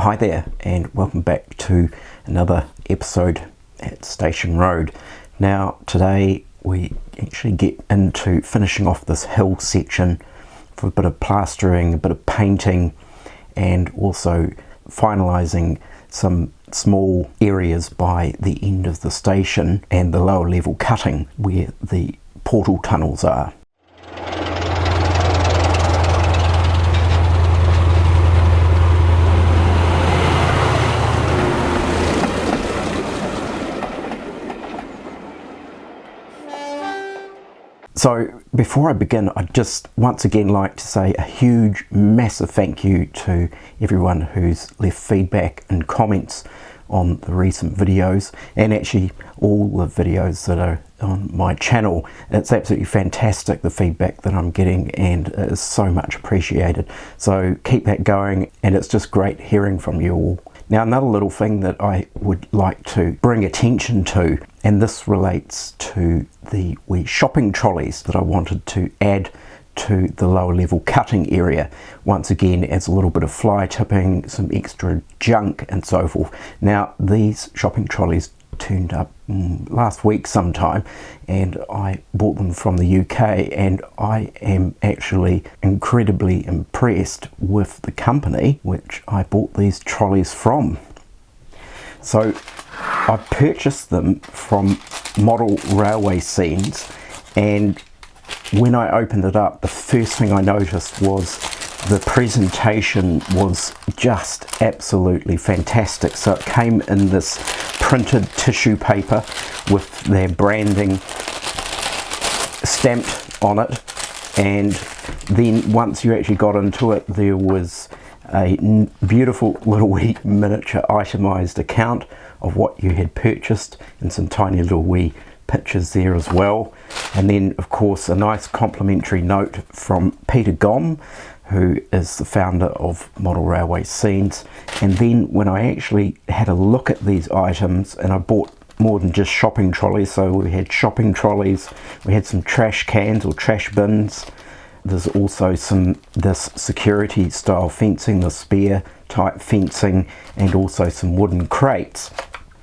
Hi there, and welcome back to another episode at Station Road. Now today we actually get into finishing off this hill section for a bit of plastering, a bit of painting, and also finalising some small areas by the end of the station and the lower level cutting where the portal tunnels are. So before I begin, I'd just once again like to say a huge, massive thank you to everyone who's left feedback and comments on the recent videos, and actually all the videos that are on my channel. It's absolutely fantastic, the feedback that I'm getting, and it is so much appreciated. So keep that going, and it's just great hearing from you all. Now, another little thing that I would like to bring attention to, and this relates to the wee shopping trolleys that I wanted to add to the lower level cutting area, once again as a little bit of fly tipping, some extra junk and so forth. Now, these shopping trolleys turned up last week sometime, and I bought them from the UK, and I am actually incredibly impressed with the company which I bought these trolleys from. So I purchased them from Model Railway Scenes, and when I opened it up, the first thing I noticed was the presentation was just absolutely fantastic. So it came in this printed tissue paper with their branding stamped on it, and then once you actually got into it, there was a beautiful little wee miniature itemized account of what you had purchased, and some tiny little wee pictures there as well. And then of course a nice complimentary note from Peter Gom, who is the founder of Model Railway Scenes. And then when I actually had a look at these items, and I bought more than just shopping trolleys, so we had shopping trolleys, we had some trash cans or trash bins, there's also this security style fencing, the spear type fencing, and also some wooden crates.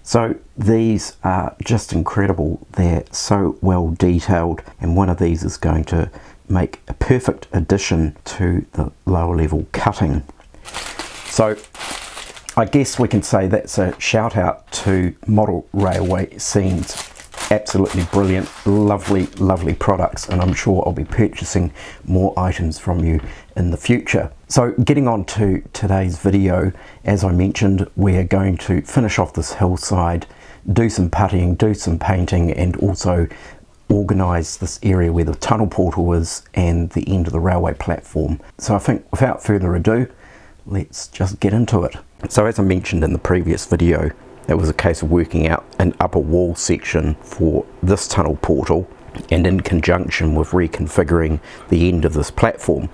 So these are just incredible. They're so well detailed, and one of these is going to make a perfect addition to the lower level cutting. So I guess we can say that's a shout out to Model Railway Scenes. Absolutely brilliant, lovely products, and I'm sure I'll be purchasing more items from you in the future. So getting on to today's video, as I mentioned, we're going to finish off this hillside, do some puttying, do some painting, and also organise this area where the tunnel portal is and the end of the railway platform. So I think without further ado, let's just get into it. So as I mentioned in the previous video, it was a case of working out an upper wall section for this tunnel portal, and in conjunction with reconfiguring the end of this platform,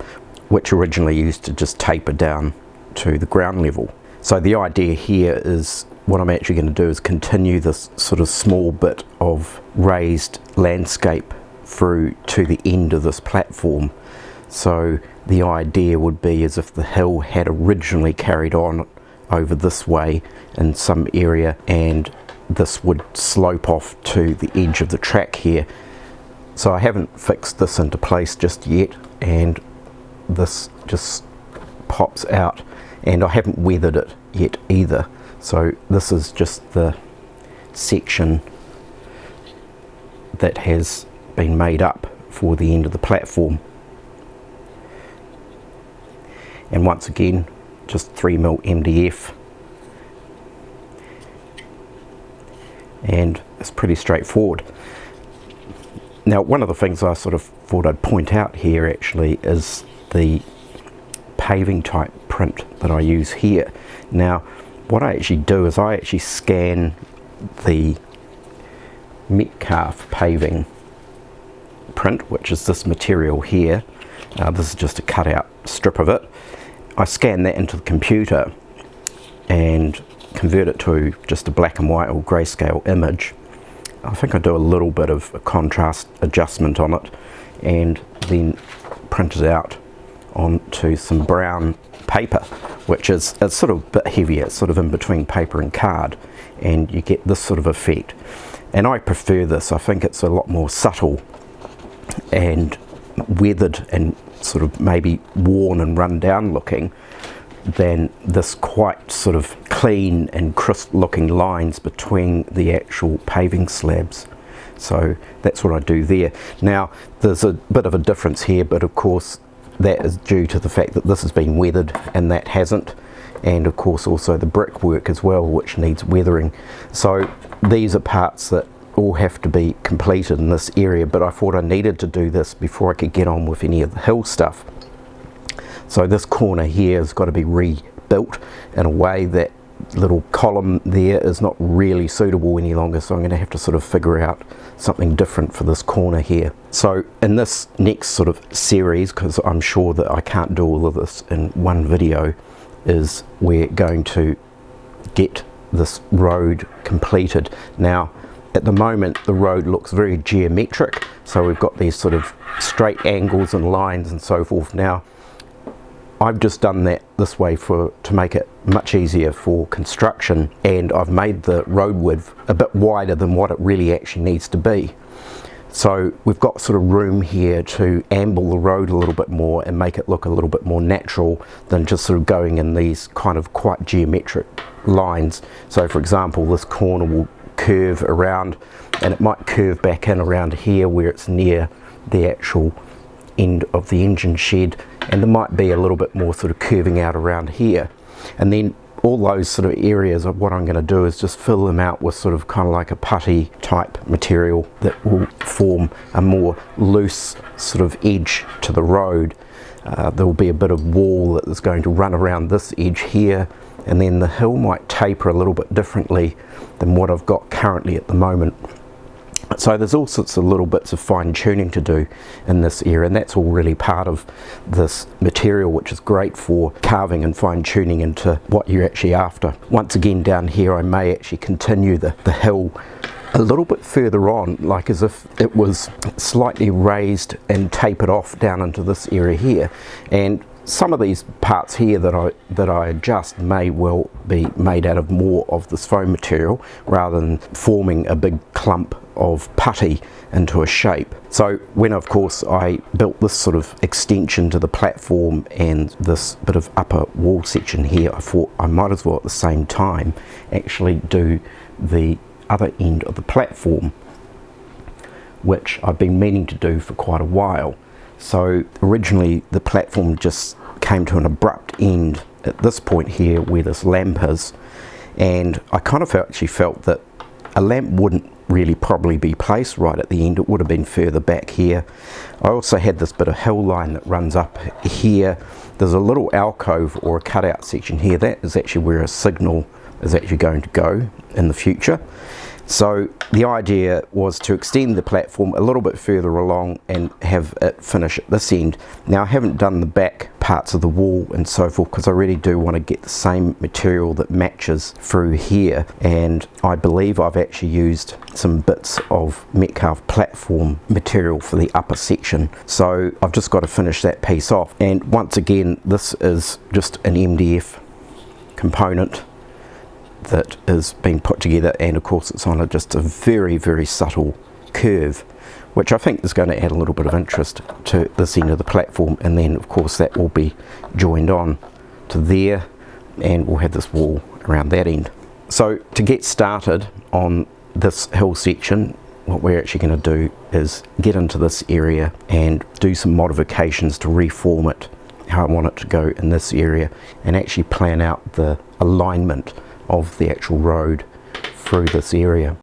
which originally used to just taper down to the ground level. So the idea here is, what I'm actually going to do is continue this sort of small bit of raised landscape through to the end of this platform. So the idea would be as if the hill had originally carried on over this way in some area, and this would slope off to the edge of the track here. So I haven't fixed this into place just yet, and this just pops out, and I haven't weathered it yet either. So this is just the section that has been made up for the end of the platform. And once again, just 3mm MDF, and it's pretty straightforward. Now, one of the things I sort of thought I'd point out here actually is the paving type print that I use here. Now, what I actually do is I actually scan the Metcalf paving print, which is this material here. This is just a cut out strip of it. I scan that into the computer and convert it to just a black and white or grayscale image. I think I do a little bit of a contrast adjustment on it, and then print it out onto some brown paper, which is it's sort of a bit heavier, it's sort of in between paper and card, and you get this sort of effect. And I prefer this. I think it's a lot more subtle and weathered and sort of maybe worn and run down looking than this quite sort of clean and crisp looking lines between the actual paving slabs. So that's what I do there. Now there's a bit of a difference here, but of course that is due to the fact that this has been weathered and that hasn't, and of course also the brickwork as well, which needs weathering. So these are parts that all have to be completed in this area, but I thought I needed to do this before I could get on with any of the hill stuff. So this corner here has got to be rebuilt in a way that little column there is not really suitable any longer, so I'm going to have to sort of figure out something different for this corner here. So in this next sort of series, because I'm sure that I can't do all of this in one video, is we're going to get this road completed. Now at the moment the road looks very geometric, so we've got these sort of straight angles and lines and so forth. Now I've just done that this way to make it much easier for construction, and I've made the road width a bit wider than what it really actually needs to be. So we've got sort of room here to amble the road a little bit more and make it look a little bit more natural than just sort of going in these kind of quite geometric lines. So for example, this corner will curve around, and it might curve back in around here where it's near the actual end of the engine shed, and there might be a little bit more sort of curving out around here. And then all those sort of areas of what I'm going to do is just fill them out with sort of kind of like a putty type material that will form a more loose sort of edge to the road. There will be a bit of wall that is going to run around this edge here, and then the hill might taper a little bit differently than what I've got currently at the moment. So there's all sorts of little bits of fine tuning to do in this area, and that's all really part of this material, which is great for carving and fine tuning into what you're actually after. Once again down here I may actually continue the hill a little bit further on, like as if it was slightly raised and tapered off down into this area here. And some of these parts here that I adjust may well be made out of more of this foam material rather than forming a big clump of putty into a shape. So when of course I built this sort of extension to the platform and this bit of upper wall section here, I thought I might as well at the same time actually do the other end of the platform, which I've been meaning to do for quite a while. So originally the platform just came to an abrupt end at this point here where this lamp is, and I kind of actually felt that a lamp wouldn't really probably be placed right at the end. It would have been further back here. I also had this bit of hill line that runs up here. There's a little alcove or a cutout section here. That is actually where a signal is actually going to go in the future. So the idea was to extend the platform a little bit further along and have it finish at this end. Now I haven't done the back parts of the wall and so forth because I really do want to get the same material that matches through here, and I believe I've actually used some bits of Metcalfe platform material for the upper section. So I've just got to finish that piece off, and once again this is just an MDF component that is being put together, and of course it's on just a very, very subtle curve, which I think is going to add a little bit of interest to this end of the platform. And then of course that will be joined on to there, and we'll have this wall around that end. So to get started on this hill section, what we're actually going to do is get into this area and do some modifications to reform it how I want it to go in this area, and actually plan out the alignment of the actual road through this area.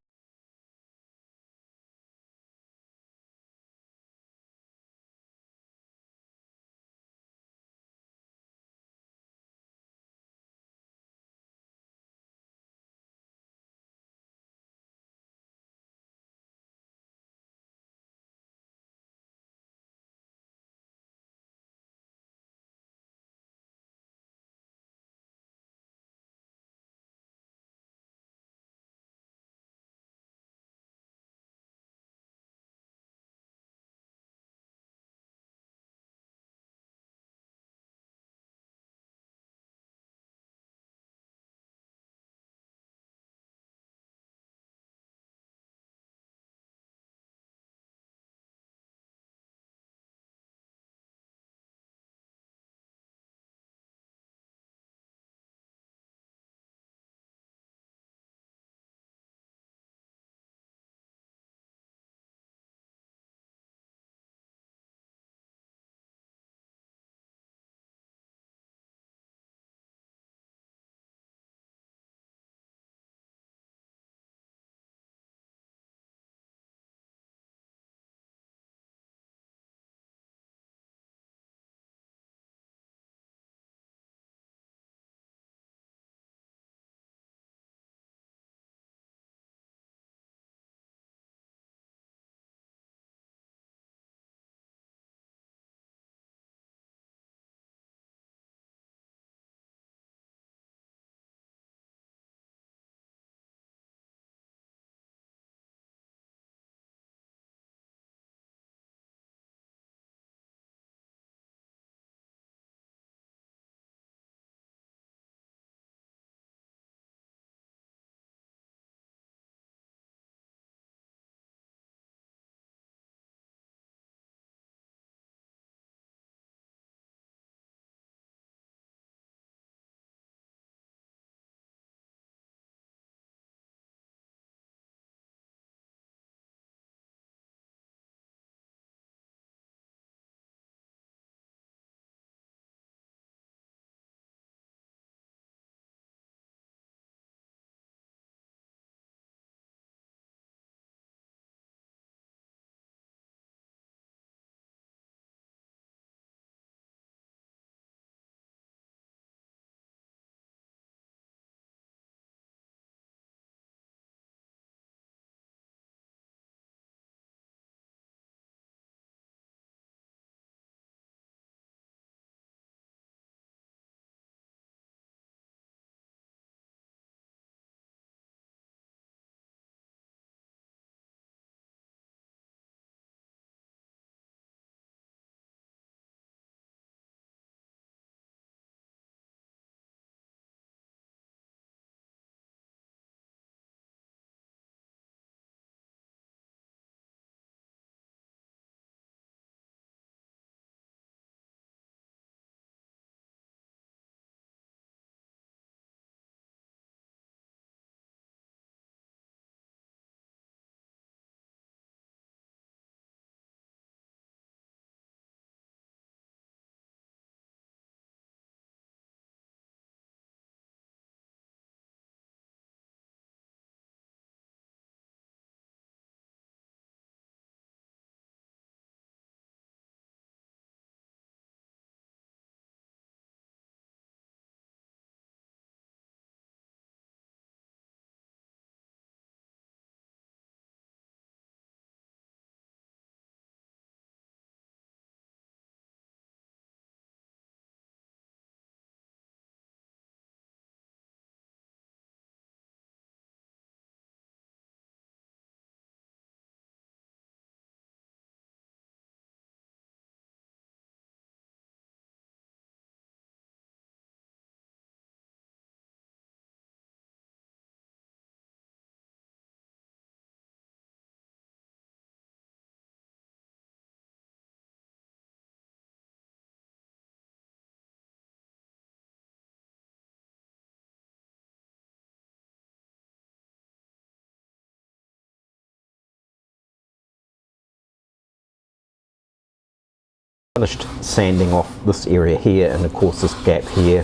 Finished sanding off this area here, and of course this gap here,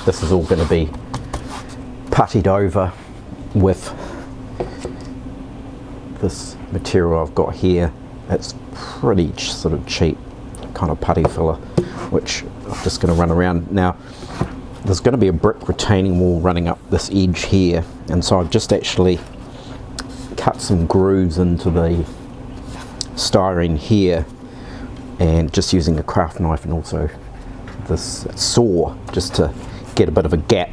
this is all going to be puttied over with this material I've got here. It's pretty sort of cheap kind of putty filler, which I'm just going to run around. Now there's going to be a brick retaining wall running up this edge here, and so I've just actually cut some grooves into the styrene here, and just using a craft knife and also this saw just to get a bit of a gap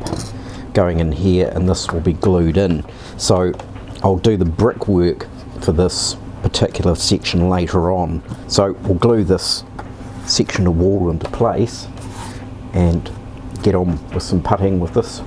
going in here, and this will be glued in. So I'll do the brickwork for this particular section later on. So we'll glue this section of wall into place and get on with some puttying with this.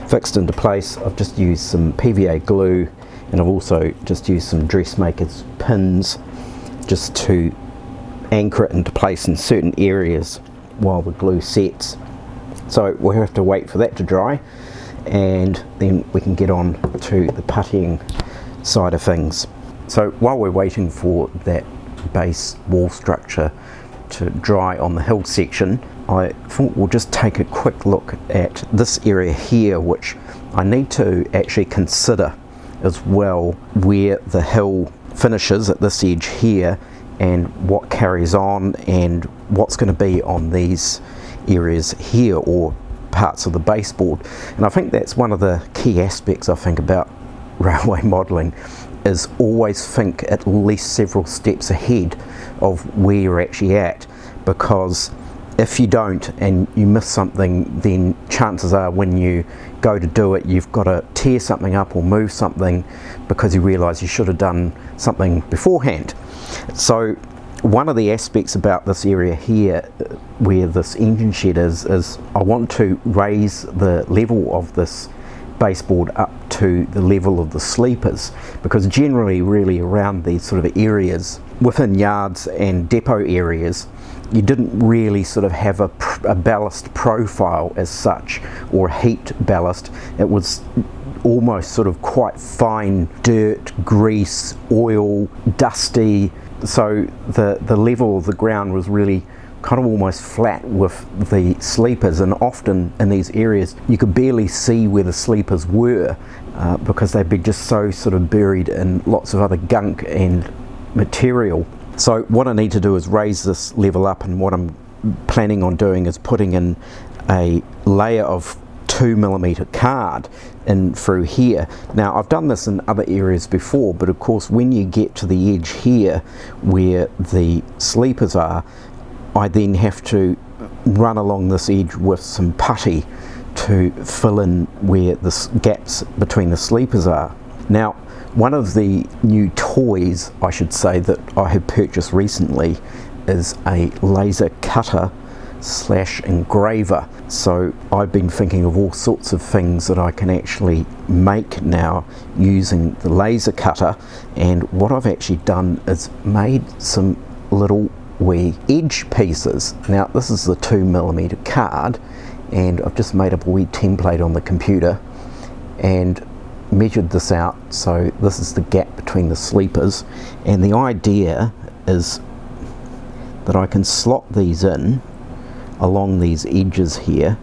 Fixed into place, I've just used some PVA glue, and I've also just used some dressmaker's pins just to anchor it into place in certain areas while the glue sets. So we'll have to wait for that to dry, and then we can get on to the puttying side of things. So while we're waiting for that base wall structure to dry on the hill section, I thought we'll just take a quick look at this area here, which I need to actually consider as well, where the hill finishes at this edge here and what carries on and what's going to be on these areas here or parts of the baseboard. And I think that's one of the key aspects I think about railway modelling, is always think at least several steps ahead of where you're actually at, because if you don't and you miss something, then chances are when you go to do it, you've got to tear something up or move something because you realise you should have done something beforehand. So one of the aspects about this area here where this engine shed is I want to raise the level of this baseboard up to the level of the sleepers, because generally really around these sort of areas within yards and depot areas, you didn't really sort of have a ballast profile as such, or heat ballast. It was almost sort of quite fine dirt, grease, oil, dusty. So the level of the ground was really kind of almost flat with the sleepers, and often in these areas you could barely see where the sleepers were because they'd be just so sort of buried in lots of other gunk and material. So what I need to do is raise this level up, and what I'm planning on doing is putting in a layer of 2mm card in through here. Now I've done this in other areas before, but of course when you get to the edge here where the sleepers are, I then have to run along this edge with some putty to fill in where the gaps between the sleepers are. Now one of the new toys, I should say, that I have purchased recently is a laser cutter / engraver. So I've been thinking of all sorts of things that I can actually make now using the laser cutter, and what I've actually done is made some little wee edge pieces. Now this is the 2mm card, and I've just made up a wee template on the computer and measured this out. So this is the gap between the sleepers, and the idea is that I can slot these in along these edges here,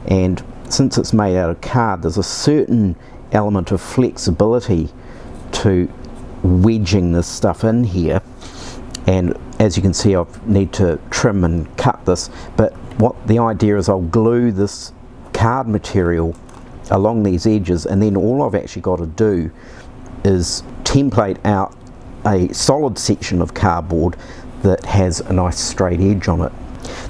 and since it's made out of card, there's a certain element of flexibility to wedging this stuff in here. And as you can see, I need to trim and cut this, but what the idea is, I'll glue this card material along these edges, and then all I've actually got to do is template out a solid section of cardboard that has a nice straight edge on it.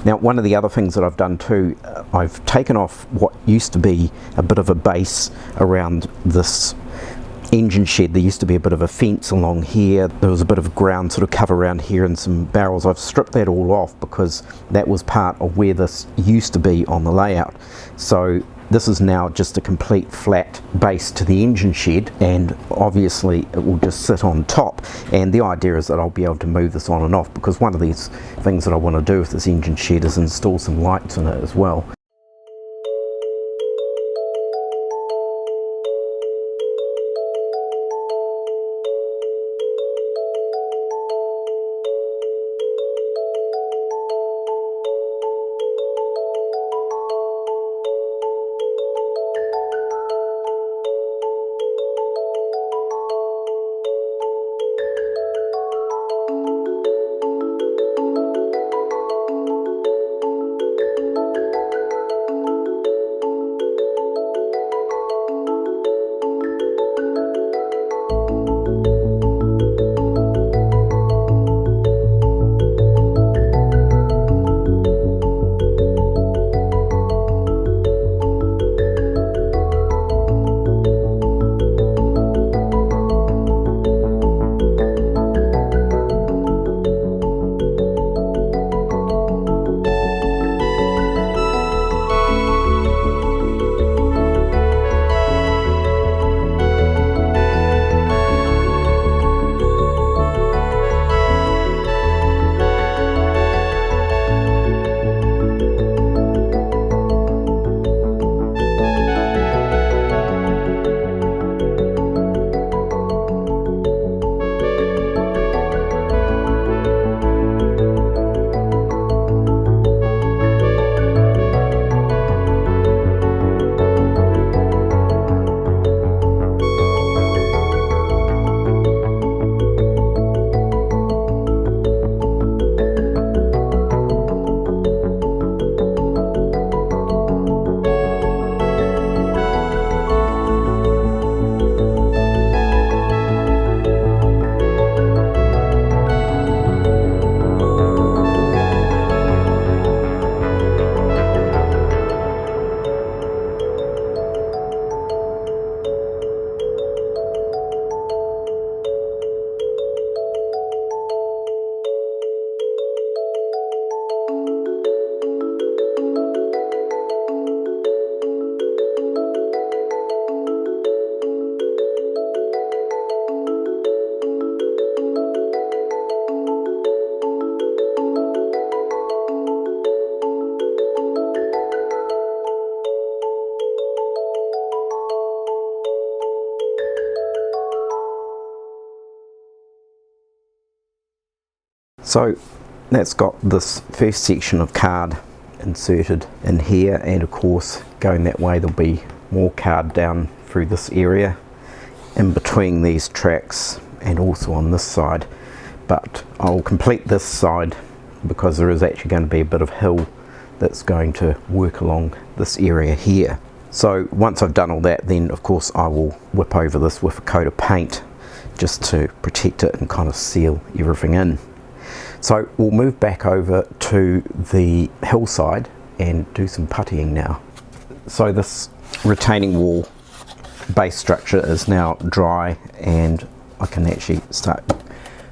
Now, one of the other things that I've done too, I've taken off what used to be a bit of a base around this engine shed. There used to be a bit of a fence along here. There was a bit of ground sort of cover around here and some barrels. I've stripped that all off because that was part of where this used to be on the layout. So this is now just a complete flat base to the engine shed, and obviously it will just sit on top. And the idea is that I'll be able to move this on and off, because one of these things that I want to do with this engine shed is install some lights in it as well. So that's got this first section of card inserted in here, and of course going that way there'll be more card down through this area in between these tracks and also on this side. But I'll complete this side because there is actually going to be a bit of hill that's going to work along this area here. So once I've done all that, then of course I will whip over this with a coat of paint just to protect it and kind of seal everything in. So we'll move back over to the hillside and do some puttying now. So this retaining wall base structure is now dry, and I can actually start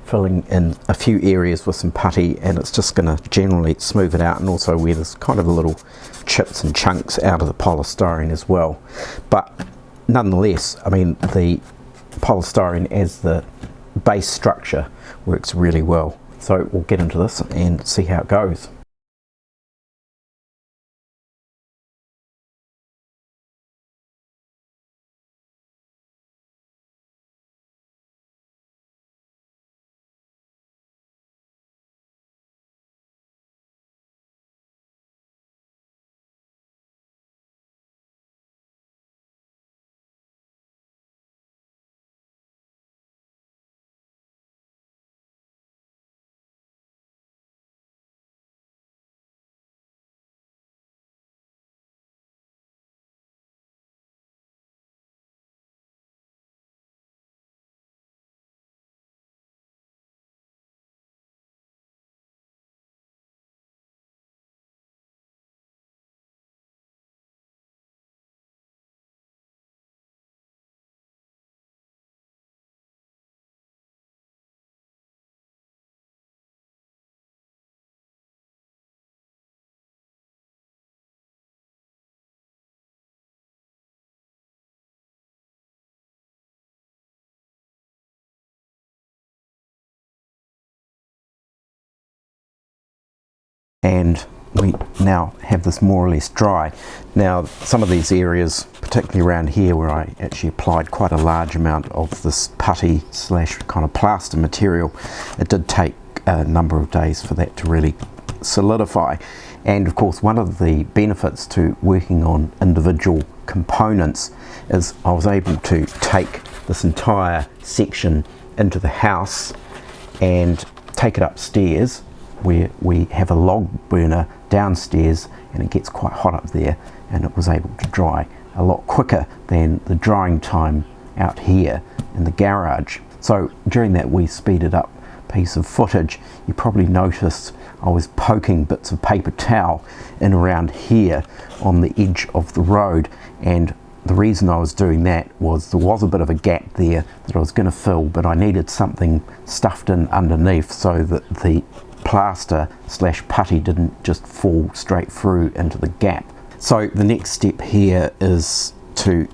filling in a few areas with some putty, and it's just going to generally smooth it out, and also where there's kind of little chips and chunks out of the polystyrene as well. But nonetheless, I mean, the polystyrene as the base structure works really well. So we'll get into this and see how it goes. and we now have this more or less dry. Now some of these areas, particularly around here where I actually applied quite a large amount of this putty slash kind of plaster material, it did take a number of days for that to really solidify. And of course one of the benefits to working on individual components is I was able to take this entire section into the house and take it upstairs where we have a log burner downstairs, and it gets quite hot up there, and it was able to dry a lot quicker than the drying time out here in the garage. So during that wee speeded up piece of footage, you probably noticed I was poking bits of paper towel in around here on the edge of the road, and the reason I was doing that was there was a bit of a gap there that I was going to fill, but I needed something stuffed in underneath so that the plaster slash putty didn't just fall straight through into the gap. So the next step here is to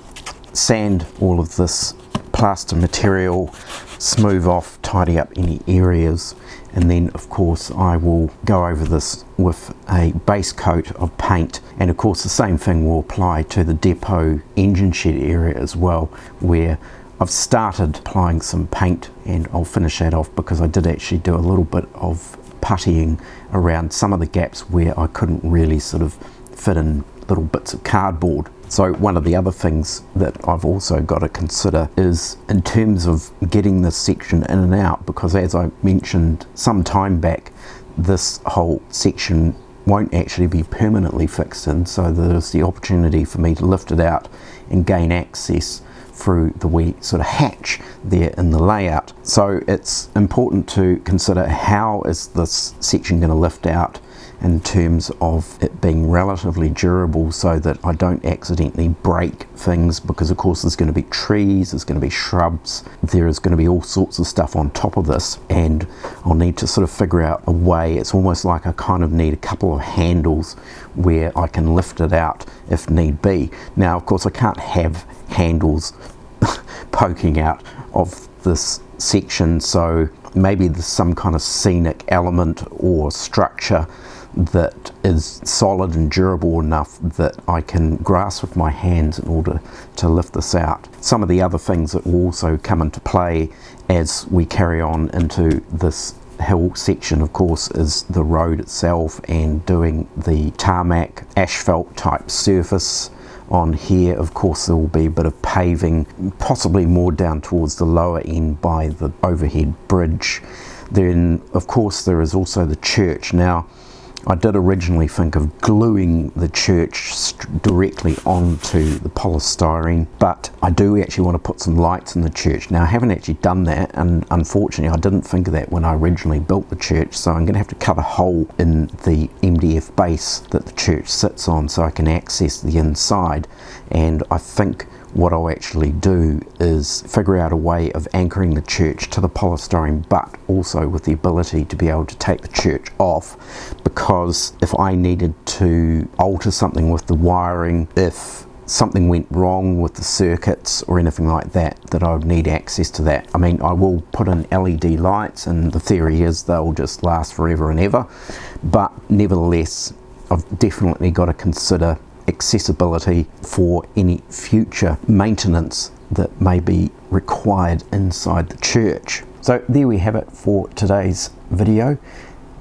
sand all of this plaster material, smooth off, tidy up any areas, and then of course I will go over this with a base coat of paint. And of course the same thing will apply to the depot engine shed area as well, where I've started applying some paint, and I'll finish that off because I did actually do a little bit of puttying around some of the gaps where I couldn't really sort of fit in little bits of cardboard. So one of the other things that I've also got to consider is in terms of getting this section in and out, because as I mentioned some time back, this whole section won't actually be permanently fixed in, so there's the opportunity for me to lift it out and gain access through the wee sort of hatch there in the layout. So it's important to consider how is this section going to lift out in terms of it being relatively durable, so that I don't accidentally break things, because of course there's going to be trees, there's going to be shrubs, there is going to be all sorts of stuff on top of this, and I'll need to sort of figure out a way. It's almost like I kind of need a couple of handles where I can lift it out if need be. Now of course I can't have handles poking out of this section, so maybe there's some kind of scenic element or structure that is solid and durable enough that I can grasp with my hands in order to lift this out. Some of the other things that will also come into play as we carry on into this hill section, of course, is the road itself and doing the tarmac asphalt type surface on here. Of course there will be a bit of paving, possibly more down towards the lower end by the overhead bridge. Then of course there is also the church. Now I did originally think of gluing the church directly onto the polystyrene, but I do actually want to put some lights in the church. Now I haven't actually done that, and unfortunately I didn't think of that when I originally built the church, so I'm going to have to cut a hole in the MDF base that the church sits on so I can access the inside. And I think what I'll actually do is figure out a way of anchoring the church to the polystyrene, but also with the ability to be able to take the church off, because if I needed to alter something with the wiring, if something went wrong with the circuits or anything like that, that I would need access to that. I mean, I will put in LED lights, and the theory is they'll just last forever and ever, but nevertheless I've definitely got to consider accessibility for any future maintenance that may be required inside the church. So there we have it for today's video.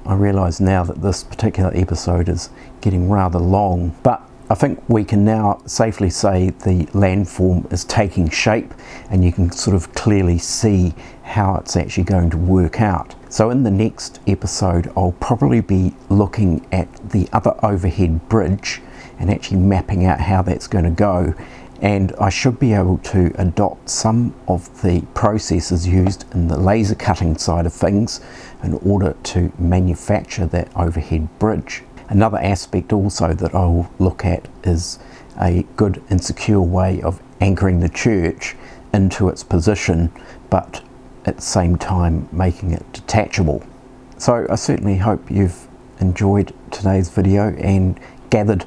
I realise now that this particular episode is getting rather long, but I think we can now safely say the landform is taking shape, and you can sort of clearly see how it's actually going to work out. So in the next episode I'll probably be looking at the other overhead bridge and actually mapping out how that's going to go, and I should be able to adopt some of the processes used in the laser cutting side of things in order to manufacture that overhead bridge. Another aspect also that I will look at is a good and secure way of anchoring the church into its position, but at the same time making it detachable. So I certainly hope you've enjoyed today's video and gathered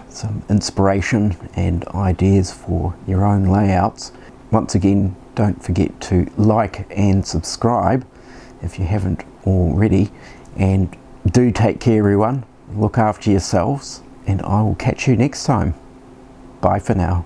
some inspiration and ideas for your own layouts. Once again, don't forget to like and subscribe if you haven't already, and do take care everyone. look after yourselves, and I will catch you next time. Bye for now.